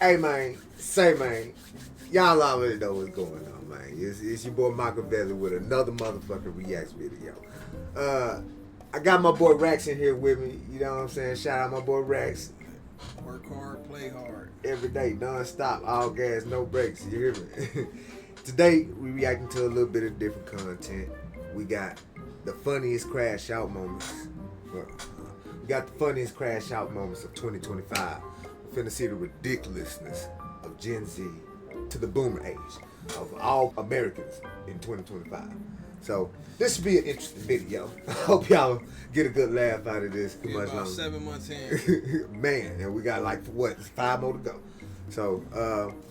Hey man, say man, y'all already know what's going on, man. It's your boy MarkoVelli with another motherfucking reacts video. I got my boy Raxx in here with me. You know what I'm saying? Shout out my boy Raxx. Work hard, play hard. Every day, non-stop, all gas, no brakes. You hear me? Today, we reacting to a little bit of different content. We got the funniest crash out moments. We got the funniest crash out moments of 2025. We're finna see the ridiculousness of Gen Z to the boomer age of all Americans in 2025. So this should be an interesting video. I hope y'all get a good laugh out of this. We're about 7 months in. Man, and we got like, what, 5 more to go. So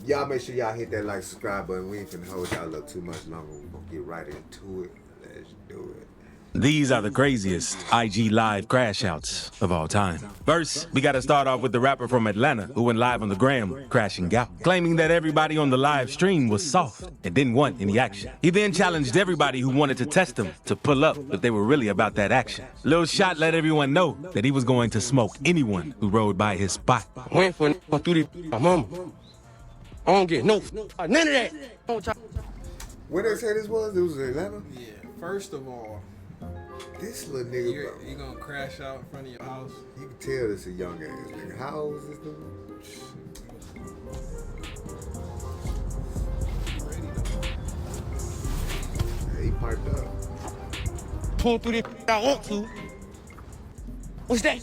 y'all make sure y'all hit that like, subscribe button. We ain't finna hold y'all up too much longer. We're gonna get right into it. Let's do it. These are the craziest IG live crash outs of all time. First, we gotta start off with the rapper from Atlanta who went live on the gram, crashing out, claiming that everybody on the live stream was soft and didn't want any action. He then challenged everybody who wanted to test him to pull up if they were really about that action. Lil Shot let everyone know that he was going to smoke anyone who rode by his spot. Went for through my mama. I don't get none of that. Where they say this was? It was in Atlanta? Yeah, first of all, this little nigga, you're gonna crash out in front of your house. You can tell this a young ass nigga. How old is this dude? Yeah, he piped up. Pull through this I want to. What's that?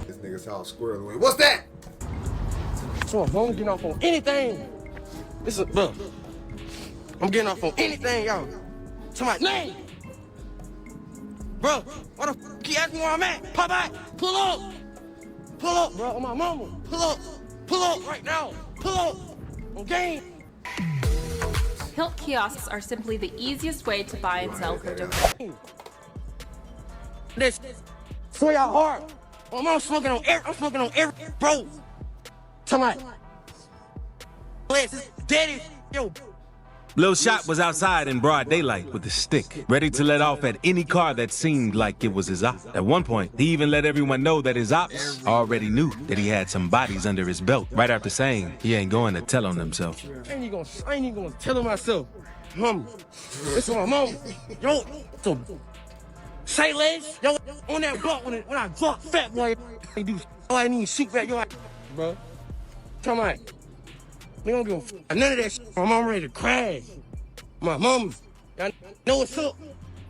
This nigga's all squirrely. What's that? So I'm getting off on anything. This is bro. I'm getting off on anything, y'all. Somebody name. Bro, why the fuck you asking where I'm at? Pop out, pull up. Pull up, bro, on my mama. Pull up right now. Pull up. On game. Hilt kiosks are simply the easiest way to buy and sell cryptocurrency. This so y'all hard. I'm smoking on every bro. Somebody. This daddy, yo. Lil Shot was outside in broad daylight with a stick, ready to let off at any car that seemed like it was his op. At one point, he even let everyone know that his ops already knew that he had some bodies under his belt, right after saying he ain't going to tell on himself. I ain't even gonna tell him myself. Mom, this is my mom. Yo, so say less. Yo, on that block when I drop fat boy, they do all I need shoot back yo, bro. Come on. We don't give a f none of that shit. My mom ready to crash. My mom, y'all know what's up.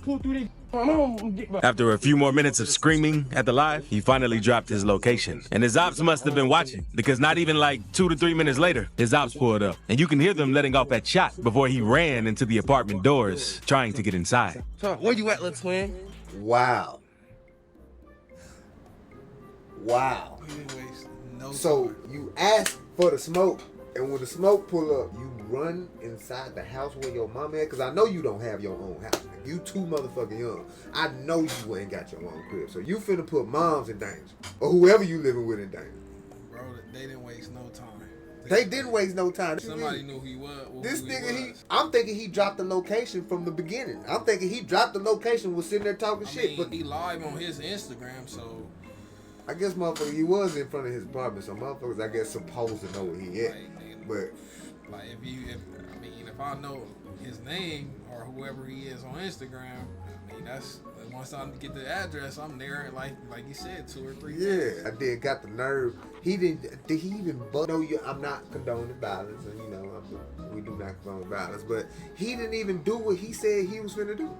Pull through this. My mom. After a few more minutes of screaming at the live, he finally dropped his location. And his ops must have been watching, because not even like 2 to 3 minutes later, his ops pulled up. And you can hear them letting off that shot before he ran into the apartment doors, trying to get inside. So, where you at, little twin? Wow. Wow. So you asked for the smoke, and when the smoke pull up, you run inside the house where your mama at? Because I know you don't have your own house. You too motherfucking young. I know you ain't got your own crib. So you finna put moms in danger. Or whoever you living with in danger. Bro, they didn't waste no time. They didn't waste no time. Somebody knew who he was. This nigga, I'm thinking he dropped the location from the beginning. I'm thinking he dropped the location, was sitting there talking shit. But he live on his Instagram, so I guess motherfucker, he was in front of his apartment, so motherfuckers, I guess, supposed to know where he at. But like, if I know his name or whoever he is on Instagram, I mean, that's once I get the address, I'm there. Like you said, 2 or 3 days. I did got the nerve. He didn't. Did he even? No, I'm not condoning violence, and you know, we do not condone violence. But he didn't even do what he said he was finna do.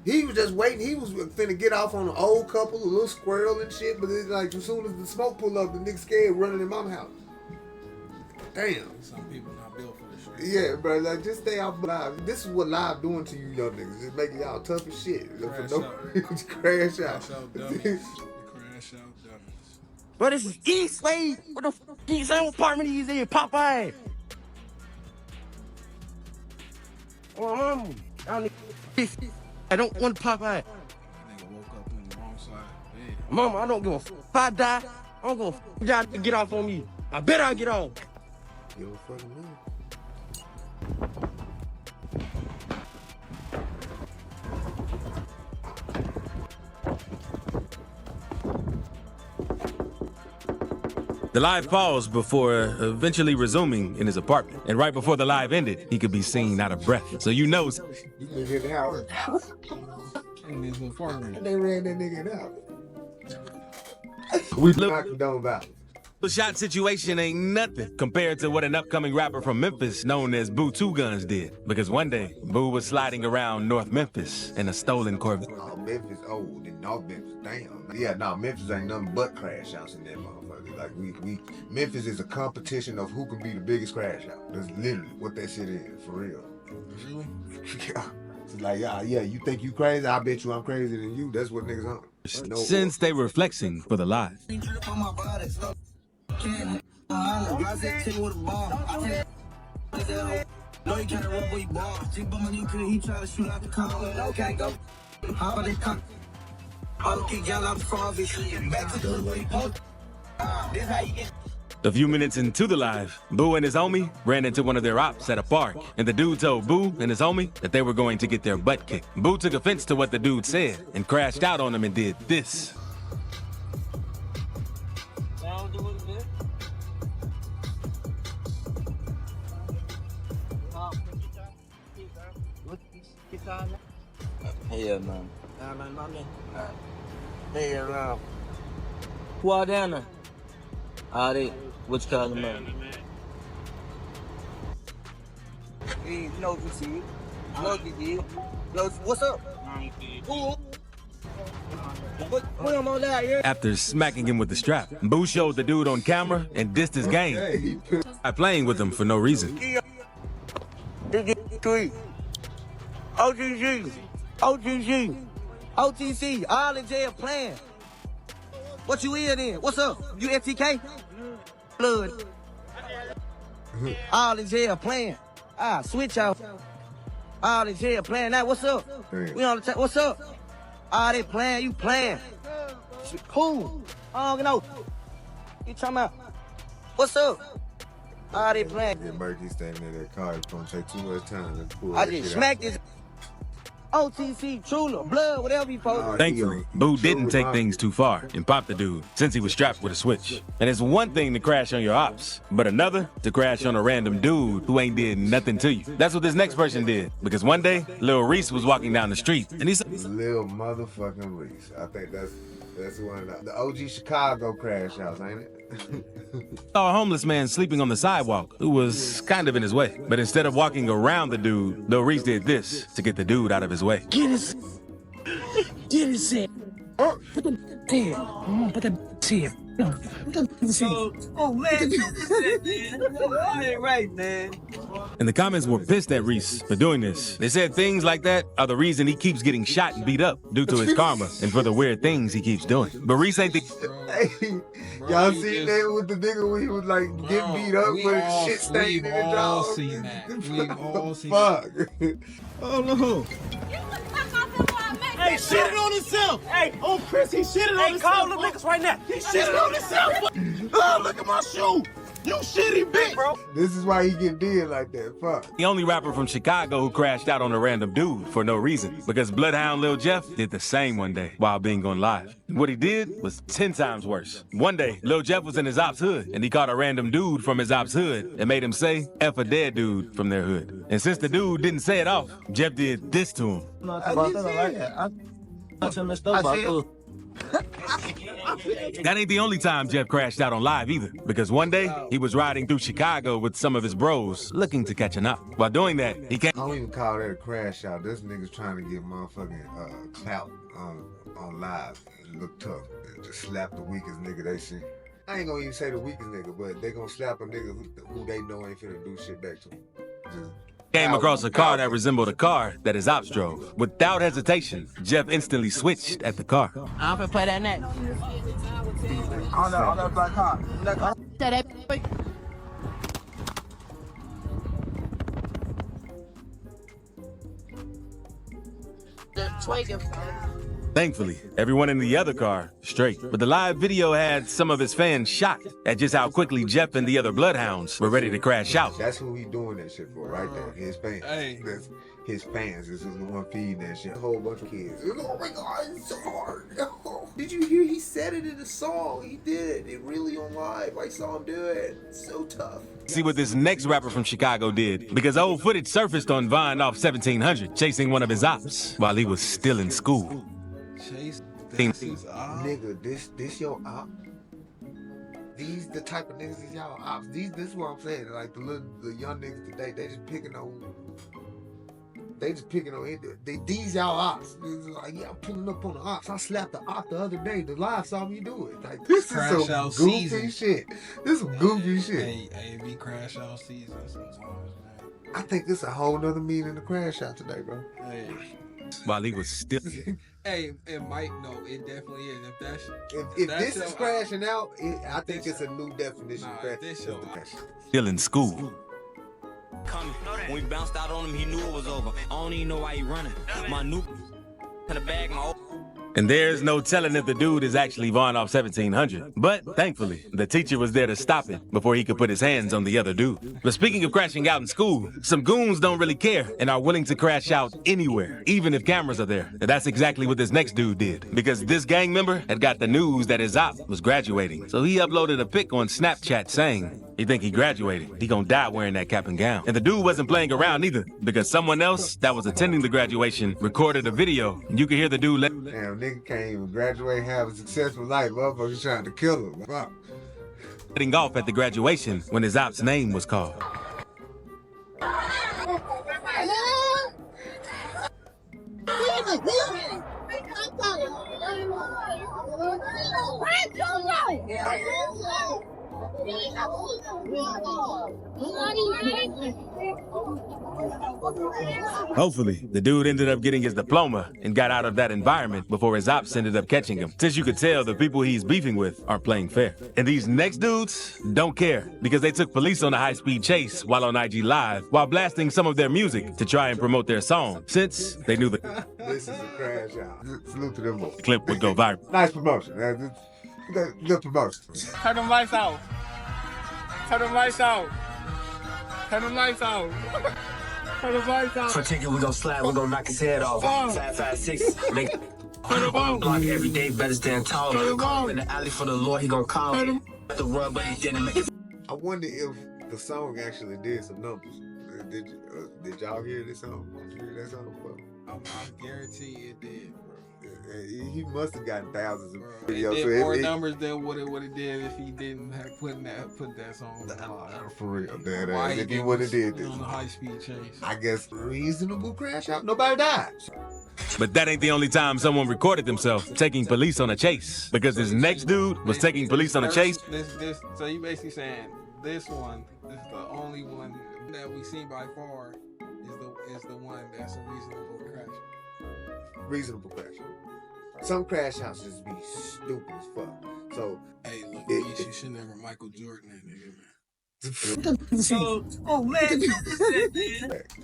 He was just waiting. He was finna get off on an old couple, a little squirrel and shit. But it's like as soon as the smoke pull up, the nigga scared running in mama's house. Damn. Some people not built for this shit. Yeah, bro. Like just stay off live. This is what live doing to you young niggas. It's making y'all tough as shit. Crash for no out. Crash out. Crash out dummies. Crash out dummies. Bro, this is East Slade. What the fuck? East Slade apartment he's in, Popeye. Oh, mom. I don't want Popeye. Nigga woke up on the wrong side. Hey. Mama, I don't give a f. If I die, I don't give a f. Y'all get off on me. I bet I'll get off. You don't fucking know. The live paused before eventually resuming in his apartment. And right before the live ended, he could be seen out of breath. So you know... This nigga in the house. In his apartment. They ran that nigga in the house. We knocked him down about. The shot situation ain't nothing compared to what an upcoming rapper from Memphis known as Boo Two Guns did. Because one day, Boo was sliding around North Memphis in a stolen Corvette. Oh, Memphis old and North Memphis, damn. Yeah, no, Memphis ain't nothing but crash outs in that motherfucker. Like Memphis is a competition of who can be the biggest crash out. That's literally what that shit is, for real. Really? Yeah. It's like, yeah, you think you crazy? I bet you I'm crazier than you. That's what niggas on. No. Since they were flexing for the live. A few minutes into the live, Boo and his homie ran into one of their ops at a park, and the dude told Boo and his homie that they were going to get their butt kicked. Boo took offense to what the dude said and crashed out on him and did this. Hell no. Hell no. Who are down there? They, what you call them, man? Hey, you know what you see? You know what you did? What's up? Who? What am I out here? After smacking him with the strap, Boo showed the dude on camera and dissed his game by playing with him for no reason. OTC, all in jail playing. What you in then? What's up? You FTK? Blood. All in jail playing. Switch off. All in jail playing. Now, what's up? We on the time. What's up? They playing, you playing. Cool. I don't know. You talking about? What's up? They playing. Yeah, Murky standing in that car. It's gonna take too much time to pull I that just shit smacked this. OTC, Trula, blood, whatever you post. Thankfully, Boo didn't take things too far and popped the dude since he was strapped with a switch. And it's one thing to crash on your ops, but another to crash on a random dude who ain't did nothing to you. That's what this next person did. Because one day, Lil Reese was walking down the street and he said, Lil motherfucking Reese. I think that's one of the OG Chicago crash outs, ain't it? saw a homeless man sleeping on the sidewalk who was kind of in his way. But instead of walking around the dude, Lil Reese did this to get the dude out of his way. Get his head. Put the head. Put the head. Oh man, you right, man. And the comments were pissed at Reese for doing this. They said things like that are the reason he keeps getting shot and beat up due to his karma and for the weird things he keeps doing. But Reese ain't the... Hey, y'all seen that with the nigga when he was like getting beat up with his shit staying in the dog? We've all seen Fuck. Oh no. Hey, shitting on himself. Hey, oh Chris, he shitting on himself. Hey, call the niggas right now. He shitting on himself. Oh, look at my shoe. You shitty bitch, bro. This is why he get dead like that. Fuck. The only rapper from Chicago who crashed out on a random dude for no reason. Because Bloodhound Lil Jeff did the same one day while being on live. What he did was 10 times worse. One day, Lil Jeff was in his ops hood and he caught a random dude from his ops hood and made him say F a dead dude from their hood. And since the dude didn't say it off, Jeff did this to him. That ain't the only time Jeff crashed out on live either, because one day he was riding through Chicago with some of his bros looking to catch a knot. While doing that, he came. I don't even call that a crash out. This nigga's trying to get motherfucking clout on live and look tough. And just slap the weakest nigga they see. I ain't gonna even say the weakest nigga, but they gonna slap a nigga who they know ain't finna do shit back to him. Came across a car that resembled a car that his ops drove. Without hesitation, Jeff instantly switched at the car. I'm gonna play that next. On that black car. Thankfully, everyone in the other car straight. But the live video had some of his fans shocked at just how quickly Jeff and the other Bloodhounds were ready to crash out. That's who he doing that shit for right there. His fans. Hey. That's his fans. This is the one feeding that shit. A whole bunch of kids. Oh my God, it's so hard. Did you hear he said it in the song? He did it really on live. I saw him do it. So tough. See what this next rapper from Chicago did, because old footage surfaced on Vine off 1700 chasing one of his ops while he was still in school. Chase. Nigga, this your op. These the type of niggas is y'all ops. This is what I'm saying. Like the young niggas today, they just picking on these y'all ops. It's like, yeah, I'm pulling up on the ops. I slapped the op the other day. The live saw me do it. Like, this is some goofy shit. This is some goofy shit. Hey, be crash out season sometimes, man. I think this a whole nother meaning to crash out today, bro. Hey. While he was still... Hey, it might, no, it definitely is. If this is crashing out, I think it's a new definition of crashing. Still in school. When we bounced out on him, he knew it was over. I don't even know why he running. My new in the bag, my And there's no telling if the dude is actually Vaughn off 1700. But thankfully, the teacher was there to stop him before he could put his hands on the other dude. But speaking of crashing out in school, some goons don't really care and are willing to crash out anywhere, even if cameras are there. And that's exactly what this next dude did. Because this gang member had got the news that his op was graduating. So he uploaded a pic on Snapchat saying, he think he graduated. He gonna die wearing that cap and gown. And the dude wasn't playing around either, because someone else that was attending the graduation recorded a video. You could hear the dude Damn, nigga can't even graduate and have a successful life. Motherfuckers trying to kill him. Fuck. letting off at the graduation when his op's name was called. Hopefully, the dude ended up getting his diploma and got out of that environment before his ops ended up catching him. Since you could tell the people he's beefing with aren't playing fair. And these next dudes don't care because they took police on a high-speed chase while on IG Live while blasting some of their music to try and promote their song, since they knew the This is a crash out. Salute to them boys. clip would go viral. Nice promotion. Good promotion. Turn them lights out. Turn them lights out. Turn them lights out. Turn them lights out. For ticket, we gon' slide, we gon' knock his head off. 556, make block every day, better stand tall. In the alley for the Lord, he gon' call. The run, but he didn't make it. I wonder if the song actually did some numbers. Did y'all hear this song? Did you hear that song? I guarantee it did, bro. He must have gotten thousands of It videos. did more numbers than what it would have did if he didn't have put that song on the live. For real, Why if he would have did this. on the high speed chase. I guess reasonable crash out. Nobody died. But that ain't the only time someone recorded themselves taking police on a chase. Because this next dude was taking police on a chase. So you basically saying this one is the only one that we seen by far is the one that's a reasonable crash. Reasonable crash. Some crash houses be stupid as fuck. So, Hey, look, you should never Michael Jordan that nigga, man.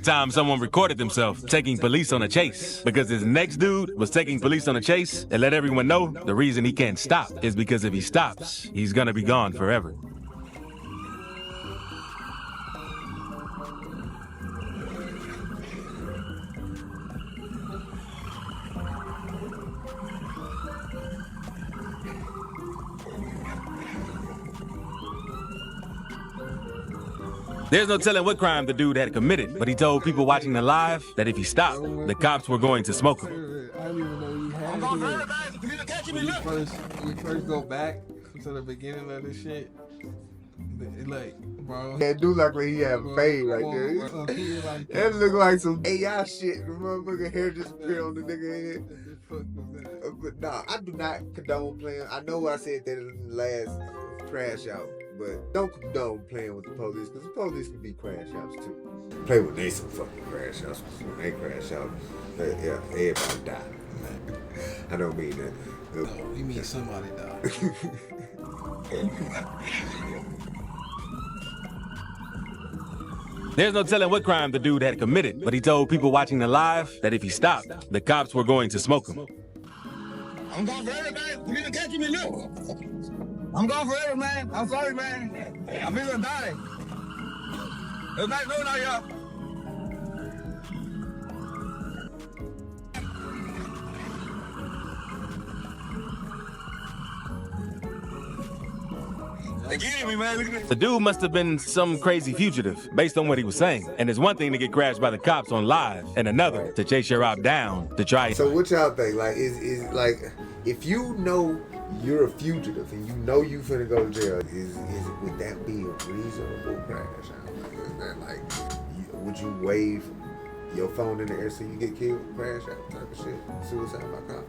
Time someone recorded themselves taking police on a chase. Because this next dude was taking police on a chase and let everyone know the reason he can't stop is because if he stops, he's gonna be gone forever. There's no telling what crime the dude had committed, but he told people watching the live that if he stopped, the cops were going to smoke him. I didn't even know you had it. When we first go back to the beginning of this shit, like, bro. that dude like when he have a fade right there. That look like some AI shit. The motherfucking hair just appear on the nigga head. But nah, I do not condone playing. I know I said that in the last crash out. But don't condone playing with the police, because the police can be crash outs too. Play with they some fucking crash outs. When they crash out, yeah, everybody die. I don't mean that. No, you mean somebody died. There's no telling what crime the dude had committed, but he told people watching the live that if he stopped, the cops were going to smoke him. I'm going for everything. You need to catch me now. I'm going for it, man. I'm sorry, man. I'm even dying. It's not good now, y'all. They getting me, man. Look at this. The dude must have been some crazy fugitive, based on what he was saying. And it's one thing to get crashed by the cops on live, and another to chase your op down to try. So what y'all think? Like, is like, if you know you're a fugitive and you know you finna go to jail, would that be a reasonable crash out? Like, is that like, would you wave your phone in the air so you get killed, crash out type of shit, suicide by cop?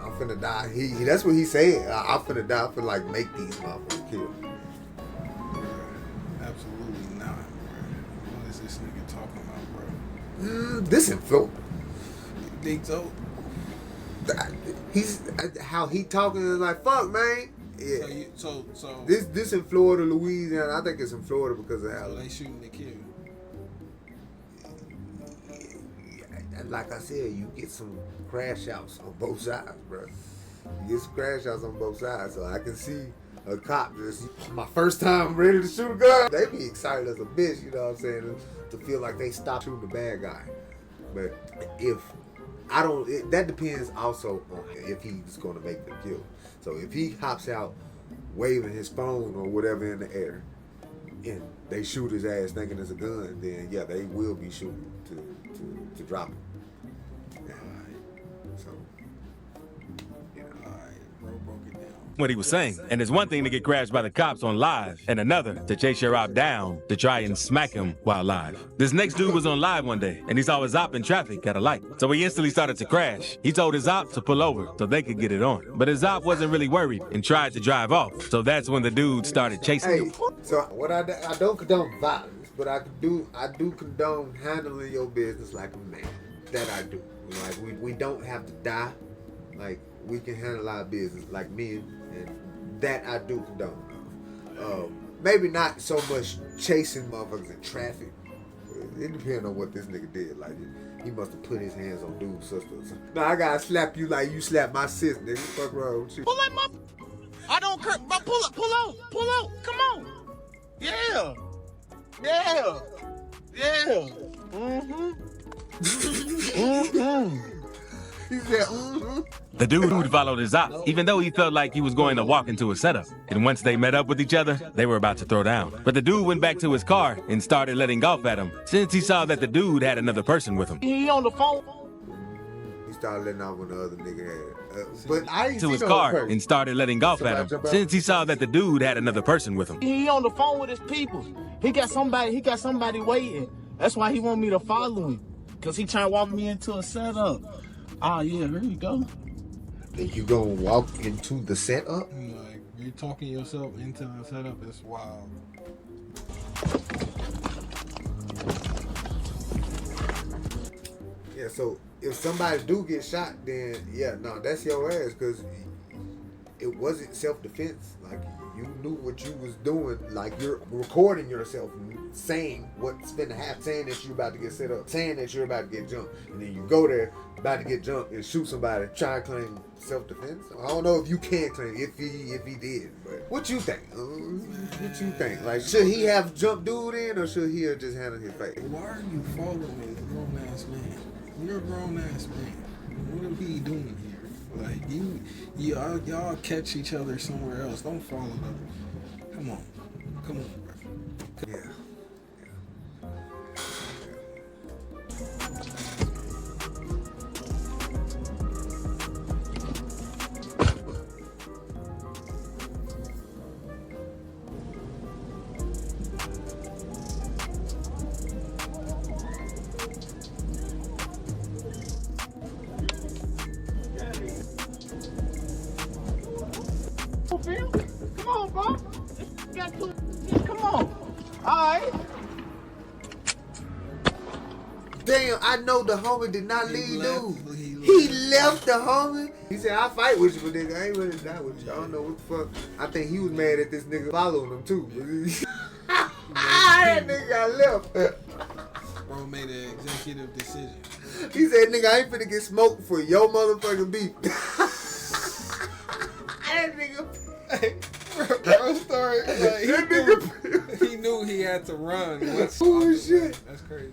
I'm finna die. That's what he said. I'm finna die. I'm finna like make these motherfuckers kill. Absolutely not, bro. What is this nigga talking about, bro? This in Florida. You think so? He's how he talking is like fuck, man. Yeah. So This in Florida, Louisiana. I think it's in Florida because of how they shooting to kill. Like I said, you get some crash outs on both sides, bro. You get some crash outs on both sides, so I can see a cop just my first time ready to shoot a gun. They be excited as a bitch, you know what I'm saying, to feel like they stopped shooting the bad guy. But if I don't, that depends also on if he's going to make the kill. So if he hops out waving his phone or whatever in the air, and they shoot his ass thinking it's a gun, then yeah, they will be shooting to drop him. Yeah. So, you know. Bro broke it down. What he was saying. And it's one thing to get crashed by the cops on live, and another to chase your op down to try and smack him while live. This next dude was on live one day, and he saw his op in traffic at a light. So he instantly started to crash. He told his op to pull over so they could get it on. But his op wasn't really worried and tried to drive off. So that's when the dude started chasing him. So what I don't condone violence, but I do condone handling your business like a man. That I do. Like we don't have to die. Like we can handle our business like men, and that I do condone. Maybe not so much chasing motherfuckers in traffic. It depends on what this nigga did. Like he must have put his hands on dude's sister or something. No, I gotta slap you like you slap my sis, nigga. Fuck wrong with you? Pull that I don't care. But pull out. Come on. Yeah. He said, The dude followed his op, even though he felt like he was going to walk into a setup. And once they met up with each other, they were about to throw down. But the dude went back to his car and started letting off at him, since he saw that the dude had another person with him. He on the phone. He started letting off when the other nigga had. But I ain't To seen his no car person. and started letting off at him, since he saw that the dude had another person with him. He on the phone with his people. He got somebody waiting. That's why he want me to follow him. Cause he trying to walk me into a setup. Oh yeah, there you go. Then you gonna walk into the setup? Like you're talking yourself into the setup. It's wild. Yeah, so if somebody do get shot, then yeah, no, that's your ass, because it wasn't self-defense. Like, you knew what you was doing. Like, you're recording yourself saying what's finna happen, saying that you're about to get set up, saying that you're about to get jumped, and then you go there about to get jumped and shoot somebody, try to claim self-defense. I don't know if you can claim if he did, but what you think? What you think? Like, should he have jumped dude in, or should he have just handled his face? Why are you following a grown ass man? You're a grown ass man. What are we doing here? Like y'all catch each other somewhere else. Don't follow them. Come on, bro. Yeah. Come on, bro. Come on. All right. Damn, I know the homie did not leave dude. He left the homie. He said, I'll fight with you, but nigga, I ain't ready to die with you. I don't know what the fuck. I think he was mad at this nigga following him too. That nigga got left. Bro made an executive decision. He said, nigga, I ain't finna get smoked for your motherfucking beef. That nigga. Bro started, like, he knew he had to run. Oh shit. That's crazy.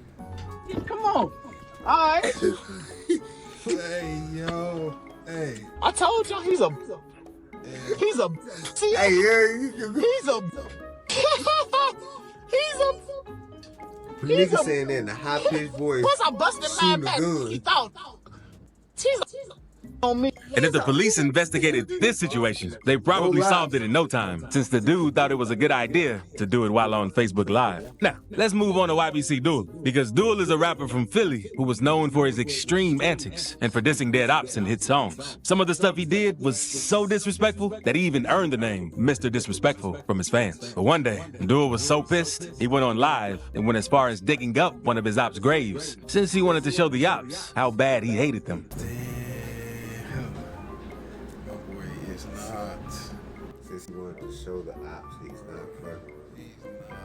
Come on. All right. Hey, yo. Hey. I told y'all he's a He's a. See, Hey, yeah, he's a. He's a. nigga saying that in a high pitched voice. Plus, I busted my shooting a back. gun. He thought. He's on me. And if the police investigated this situation, they probably solved it in no time, since the dude thought it was a good idea to do it while on Facebook Live. Now, let's move on to YBC Duel, because Duel is a rapper from Philly who was known for his extreme antics and for dissing dead ops in hit songs. Some of the stuff he did was so disrespectful that he even earned the name Mr. Disrespectful from his fans. But one day, Duel was so pissed, he went on live and went as far as digging up one of his ops' graves, since he wanted to show the ops how bad he hated them. Since he wanted to show the ops he's not fucking. He's not.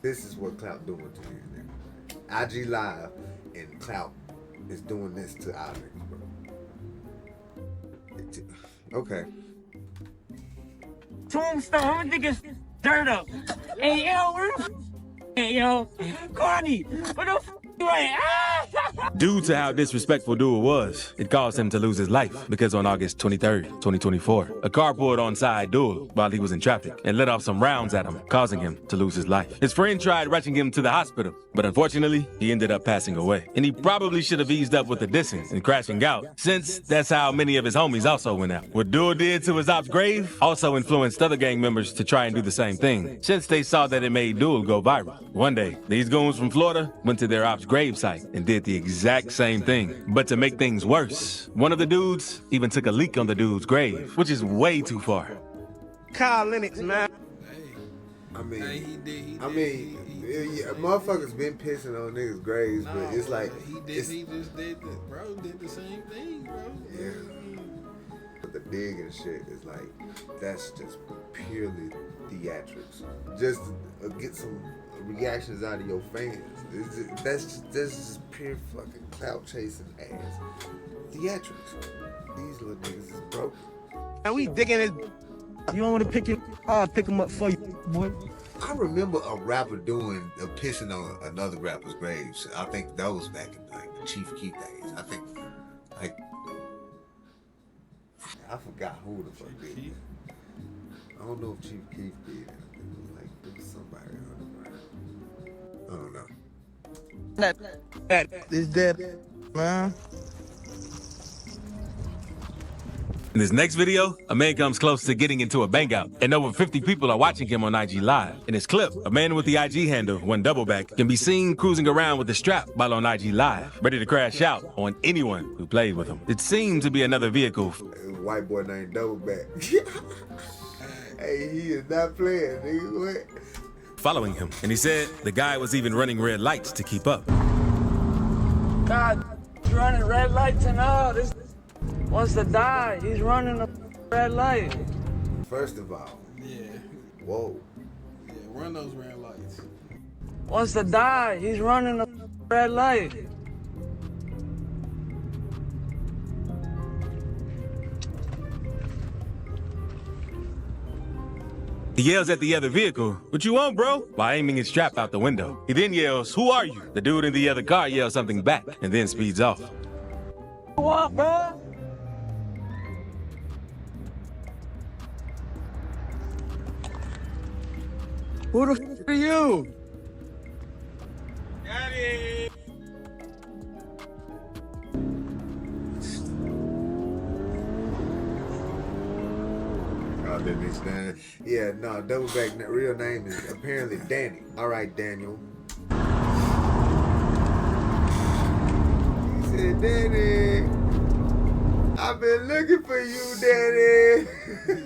This is what Clout doing to these niggas. IG Live and Clout is doing this to our niggas, bro. Okay. Tombstone, I'm gonna dig dirt up. Hey, yo, where the hey, yo, Carney, where the you at? Due to how disrespectful Duel was, it caused him to lose his life because on August 23rd, 2024, a car pulled onside Duel while he was in traffic and let off some rounds at him, causing him to lose his life. His friend tried rushing him to the hospital, but unfortunately, he ended up passing away. And he probably should have eased up with the dissing and crashing out, since that's how many of his homies also went out. What Duel did to his ops' grave also influenced other gang members to try and do the same thing, since they saw that it made Duel go viral. One day, these goons from Florida went to their ops' gravesite and did the exact same thing. But to make things worse, one of the dudes even took a leak on the dude's grave, which is way too far. Kyle Lennox, man. I mean, Hey, he did. Yeah, motherfuckers been pissing on niggas' graves, but it's like he just did the same thing, bro. Yeah. But the dig and shit is like, that's just purely theatrics. Just to get some reactions out of your fans. That's just pure fucking clout chasing ass. Theatrics. These little niggas is broken. And we digging his. You don't want to pick him? I'll pick him up for you, boy. I remember a rapper doing a pissing on another rapper's graves. I think that was back in like the Chief Keef days. I think like I forgot who the fuck did it. I don't know if Chief Keef did it. It was somebody underground. I don't know. That is dead, man. In this next video, a man comes close to getting into a bang out, and over 50 people are watching him on IG Live. In his clip, a man with the IG handle, One Doubleback, can be seen cruising around with the strap while on IG Live, ready to crash out on anyone who played with him. It seemed to be another vehicle. A white boy named Doubleback. Hey, he is not playing, nigga. What? Following him, and he said the guy was even running red lights to keep up. God, he's running red lights and all. This wants to die. He's running a red light. First of all, Yeah. whoa. Yeah, run those red lights. Wants to die. He's running a red light. He yells at the other vehicle, "What you want, bro?" while aiming his strap out the window. He then yells, "Who are you?" The dude in the other car yells something back and then speeds off. What, bro? Who the f are you? Daddy. Oh, that bitch Danny. Yeah, no, Doubleback real name is apparently Danny. All right, Daniel. He said, Danny, I've been looking for you, Danny.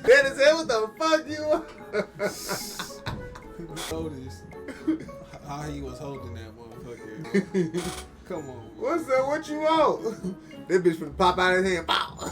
Danny said, what the fuck you want? Notice how he was holding that motherfucker. Come on. What's up? What you want? That bitch finna pop out of his hand. Pow.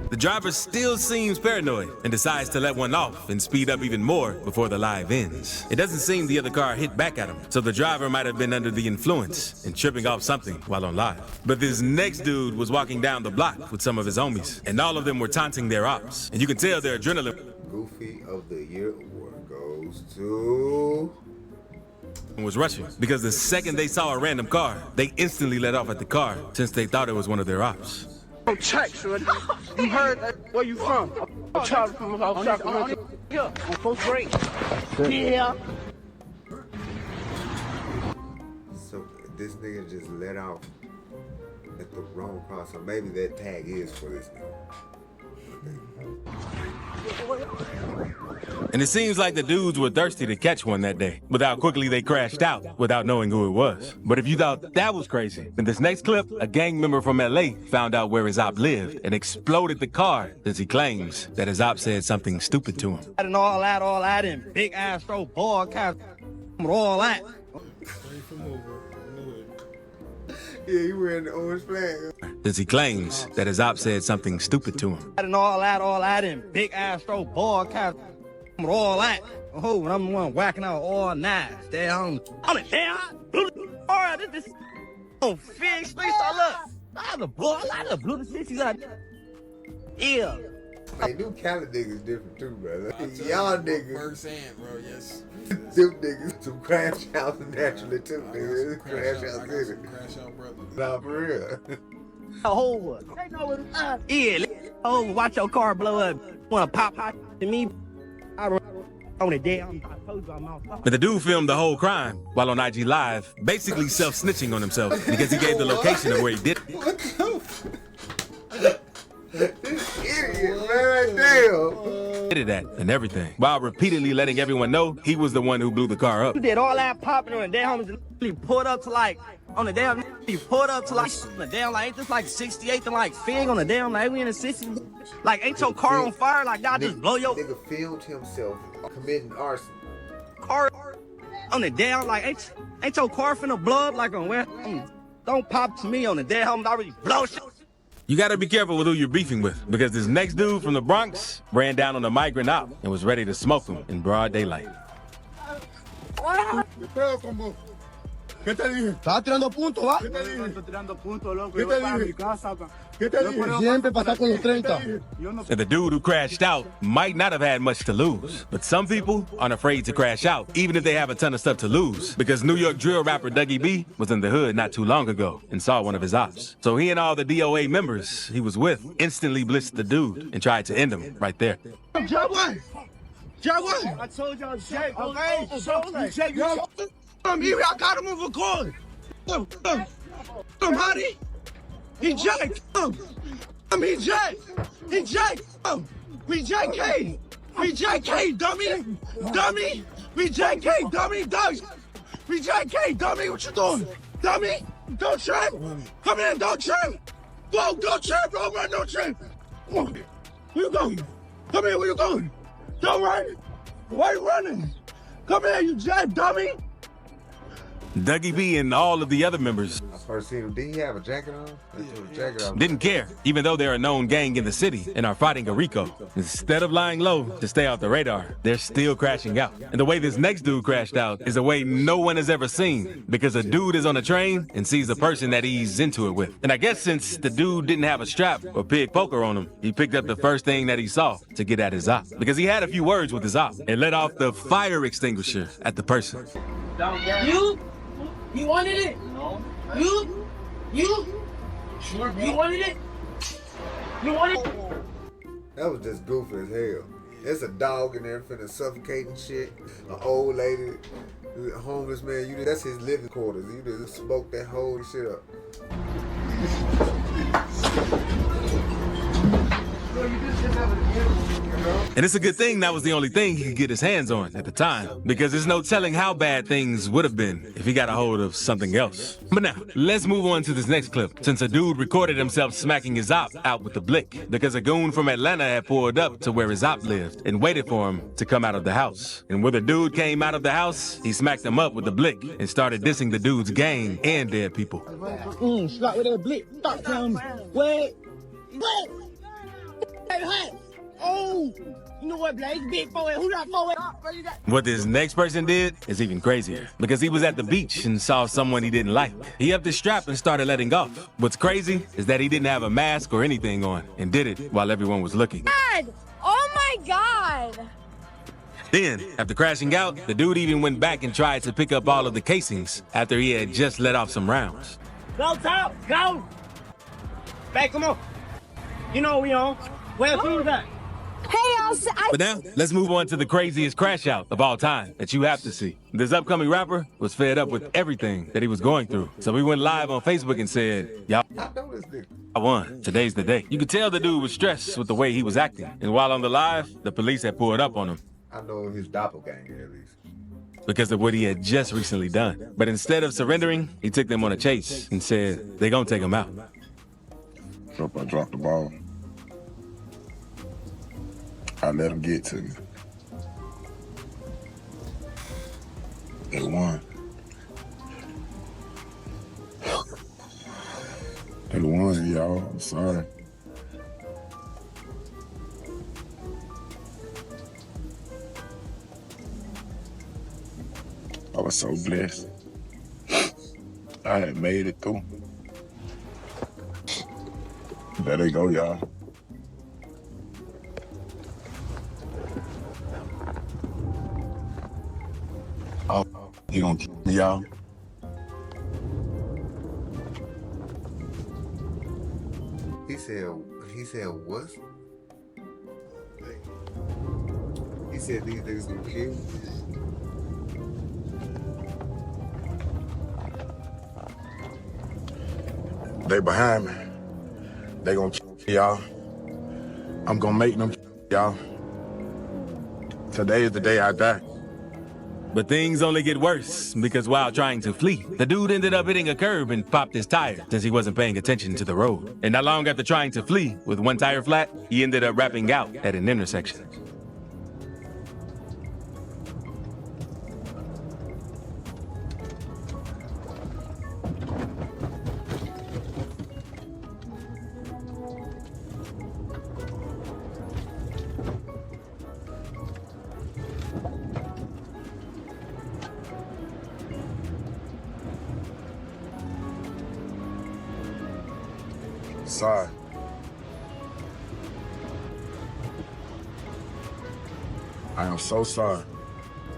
The driver still seems paranoid and decides to let one off and speed up even more before the live ends. It doesn't seem the other car hit back at him, so the driver might have been under the influence and tripping off something while on live. But this next dude was walking down the block with some of his homies, and all of them were taunting their ops. And you can tell their adrenaline. Goofy of the Year award goes to and was rushing because the second they saw a random car, they instantly let off at the car since they thought it was one of their ops. Oh, check, son. You heard that? Where you from? I'm Charlie from Sacramento. Yeah, on first grade. Yeah. So this nigga just let off at the wrong car, so maybe that tag is for this nigga. And it seems like the dudes were thirsty to catch one that day, with how quickly they crashed out without knowing who it was. But if you thought that was crazy, in this next clip, a gang member from LA found out where his op lived and exploded the car since he claims that his op said something stupid to him. And all that, and big ass throw ball cat, all that. Yeah, he wearing the orange flag. Since he claims that his op said something stupid to him. And all that, and big ass throw ball cat, all that. Oh, and I'm the one whacking out all night. Stay on it, damn. All right, this on Fig Street. So look, I the ball, I the blue the 60s out. Yeah. Hey, new Cali niggas different too, brother. Y'all niggas. First hand, bro, yes. Them niggas, some crash outs naturally too, nigga. Crash out city. Crash out brothers. Nah, for real. A whole one. They know what it's up. Yeah, oh, watch your car blow up. Wanna pop hot to me? I run on it damn. I told you I'm out. But the dude filmed the whole crime while on IG Live, basically self-snitching on himself because he gave the location of where he did it. What the This idiot, man, damn. Did that and everything, while repeatedly letting everyone know he was the one who blew the car up. You did all that popping on the damn homies and pulled up to like on the damn he pulled up to like the damn like ain't this like 68th and like Fig on the damn like we in the 60s. Like ain't your car on fire like y'all just blow your nigga filmed himself committing arson. Car on the damn like ain't your car finna blow up like on where don't pop to me on the damn homies already blow shit. You gotta be careful with who you're beefing with, because this next dude from the Bronx ran down on a migrant op and was ready to smoke him in broad daylight. ¿Qué te dije? Estaba tirando puntos, ¿va? ¿Qué te dije? Estoy tirando puntos, loco. ¿Qué Yo te voy para dije? mi casa. ¿Qué te dije? Siempre pasar con los 30. And the dude who crashed out might not have had much to lose, but some people aren't afraid to crash out, even if they have a ton of stuff to lose, because New York drill rapper Dougie B was in the hood not too long ago and saw one of his ops. So he and all the DOA members he was with instantly blitzed the dude and tried to end him right there. Jaguar! Jaguar! I told y'all, Jake. Okay, Jake, here, I got him on record. Come, honey. He Jake. Come, he Jake. He Jake. Come. We JK. We JK, dummy. Dummy. We JK, dummy. We JK, dummy. What you doing? Dummy. Don't trip. Come in, don't trip. Whoa, don't trip, bro. Man, don't trip. Where you going? Come here, where you going? Don't run. Why you running? Come here, you Jake, dummy. Dougie B and all of the other members I first seen him. Did he have a jacket on? didn't care, even though they're a known gang in the city and are fighting a RICO. Instead of lying low to stay off the radar, they're still crashing out. And the way this next dude crashed out is a way no one has ever seen, because a dude is on a train and sees a person that he's into it with. And I guess since the dude didn't have a strap or pig poker on him, he picked up the first thing that he saw to get at his op, because he had a few words with his op and let off the fire extinguisher at the person. You wanted it? No. You wanted it? You wanted it? That was just goofy as hell. There's a dog in there finna suffocate and shit. An old lady, a homeless man. That's his living quarters. You just smoke that whole shit up. And it's a good thing that was the only thing he could get his hands on at the time, because there's no telling how bad things would have been if he got a hold of something else. But now, let's move on to this next clip, since a dude recorded himself smacking his op out with the blick, because a goon from Atlanta had pulled up to where his op lived and waited for him to come out of the house. And when the dude came out of the house, he smacked him up with the blick and started dissing the dude's gang and dead people. Slap with that blick. Stop telling me. Wait. Hey. Oh, you know what, Blaze? Big forward. Who that forward? What this next person did is even crazier, because he was at the beach and saw someone he didn't like. He upped his strap and started letting off. What's crazy is that he didn't have a mask or anything on and did it while everyone was looking. God! Oh my God! Then, after crashing out, the dude even went back and tried to pick up all of the casings after he had just let off some rounds. Go top, go! Back, come on. You know we on. Where the food at? But now, let's move on to the craziest crash out of all time that you have to see. This upcoming rapper was fed up with everything that he was going through. So we went live on Facebook and said, y'all, I won. Today's the day. You could tell the dude was stressed with the way he was acting. And while on the live, the police had pulled up on him. I know his doppelganger at least. Because of what he had just recently done. But instead of surrendering, he took them on a chase and said, they gonna take him out. Hope I dropped the ball. I let him get to me. They won. They won, y'all. I'm sorry. I was so blessed. I had made it through. There they go, y'all. Oh, he gonna kill me, y'all. He said what? He said these niggas gonna kill me. They behind me. They gonna kill me, y'all. I'm gonna make them kill me, y'all. Today is the day I die. But things only get worse because while trying to flee, the dude ended up hitting a curb and popped his tire since he wasn't paying attention to the road. And not long after trying to flee with one tire flat, he ended up rapping out at an intersection. Sorry. I am so sorry.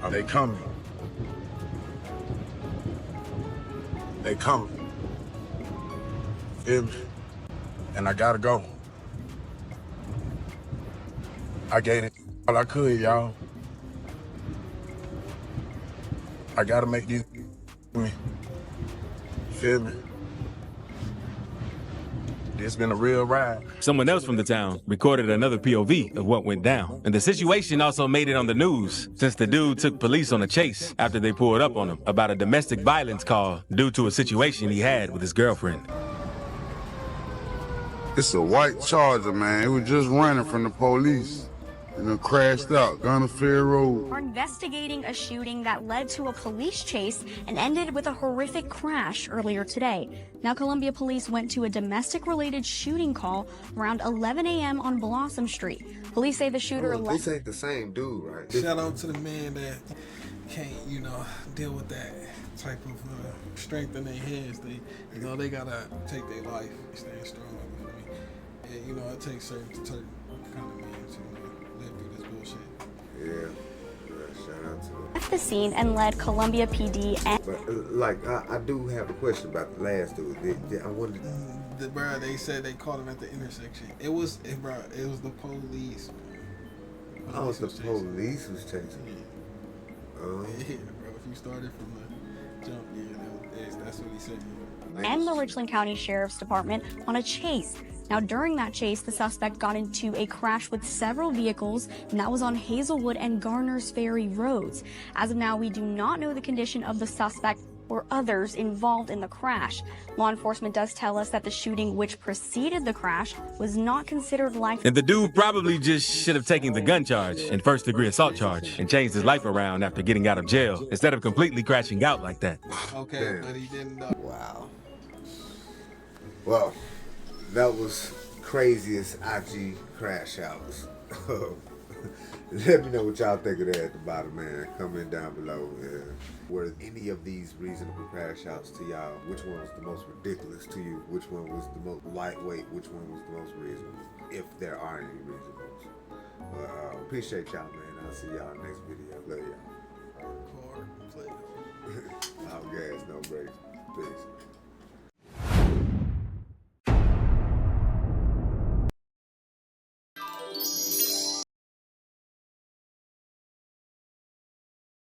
Are they coming? They coming. Feel me? And I gotta go. I gave it all I could, y'all. I gotta make these me. Feel me? It's been a real ride. Someone else from the town recorded another POV of what went down. And the situation also made it on the news since the dude took police on a chase after they pulled up on him about a domestic violence call due to a situation he had with his girlfriend. It's a white Charger, man. It was just running from the police. And it crashed out, Gunnerfair Road. Are investigating a shooting that led to a police chase and ended with a horrific crash earlier today. Now, Columbia police went to a domestic-related shooting call around 11 a.m. on Blossom Street. Police say the shooter... This ain't the same dude, right? Shout out to the man that can't, deal with that type of strength in their heads. They gotta take their life and stand strong. And, it takes certain kind of men to live through this bullshit. Yeah, shout out to them. Left the scene and led Columbia PD and... But, I do have a question about the last dude. I wondered... They said they caught him at the intersection. It was the police. Oh, it's the police was chasing him. Yeah, bro. If you started from the jump, that's what he said. And the Richland County Sheriff's Department on a chase. Now, during that chase, the suspect got into a crash with several vehicles, and that was on Hazelwood and Garner's Ferry roads. As of now, we do not know the condition of the suspect or others involved in the crash. Law enforcement does tell us that the shooting which preceded the crash was not considered life. And the dude probably just should have taken the gun charge and first-degree assault charge and changed his life around after getting out of jail instead of completely crashing out like that. Okay, but he didn't. Wow. Well, that was craziest IG crash outs. Let me know what y'all think of that at the bottom, man. Comment down below. Were any of these reasonable crash outs to y'all? Which one was the most ridiculous to you? Which one was the most lightweight? Which one was the most reasonable? If there are any reasonables. Appreciate y'all, man. I'll see y'all next video. Love y'all. Hard play. All gas, no brakes. Peace.